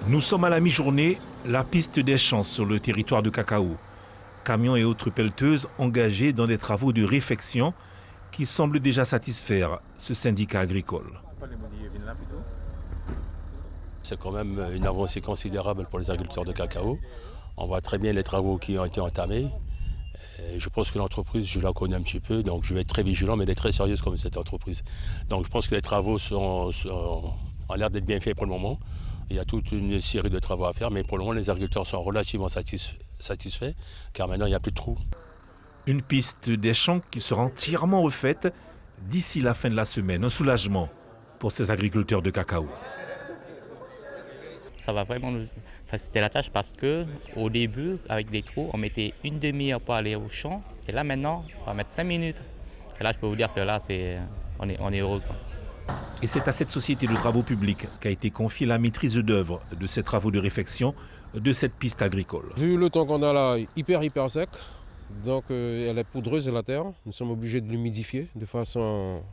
Nous sommes à la mi-journée, la piste des champs sur le territoire de Cacao. Camions et autres pelleteuses engagés dans des travaux de réfection qui semblent déjà satisfaire ce syndicat agricole. C'est quand même une avancée considérable pour les agriculteurs de cacao. On voit très bien les travaux qui ont été entamés. Et je pense que l'entreprise, je la connais un petit peu, donc je vais être très vigilant, mais elle est très sérieuse comme cette entreprise. Donc je pense que les travaux ont l'air d'être bien faits pour le moment. Il y a toute une série de travaux à faire, mais pour le moment, les agriculteurs sont relativement satisfaits, car maintenant, il n'y a plus de trous. Une piste des champs qui sera entièrement refaite d'ici la fin de la semaine. Un soulagement pour ces agriculteurs de cacao. Ça va vraiment nous faciliter la tâche parce qu'au début, avec des trous, on mettait une demi-heure pour aller au champ. Et là, maintenant, on va mettre 5 minutes. Et là, je peux vous dire que là, on est heureux, quoi. Et c'est à cette société de travaux publics qu'a été confiée la maîtrise d'œuvre de ces travaux de réfection de cette piste agricole. Vu le temps qu'on a là, hyper sec, donc elle est poudreuse la terre. Nous sommes obligés de l'humidifier de façon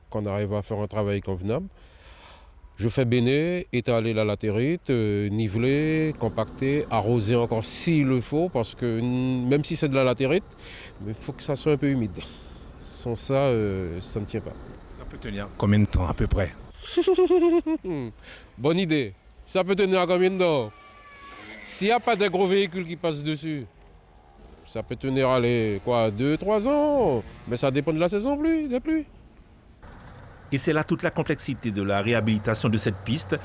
qu'on arrive à faire un travail convenable. Je fais béner, étaler la latérite, niveler, compacter, arroser encore s'il le faut, parce que même si c'est de la latérite, il faut que ça soit un peu humide. Sans ça, ça ne tient pas. Ça peut tenir combien de temps à peu près? Bonne idée. Ça peut tenir à combien de temps? S'il n'y a pas de gros véhicules qui passent dessus, ça peut tenir, allez, 2-3 ans. Mais ça dépend de la saison des pluies. Et c'est là toute la complexité de la réhabilitation de cette piste,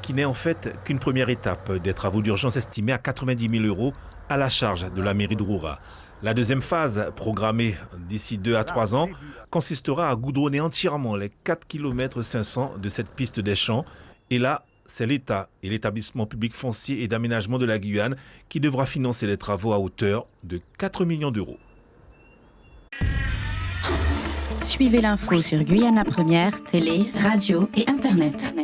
qui n'est en fait qu'une première étape des travaux d'urgence estimés à 90 000 € à la charge de la mairie de Roura. La deuxième phase, programmée d'ici 2 à 3 ans, consistera à goudronner entièrement les 4 km 500 de cette piste des champs. Et là, c'est l'État et l'établissement public foncier et d'aménagement de la Guyane qui devra financer les travaux à hauteur de 4 millions d'euros. Suivez l'info sur Guyana Première, télé, radio et Internet.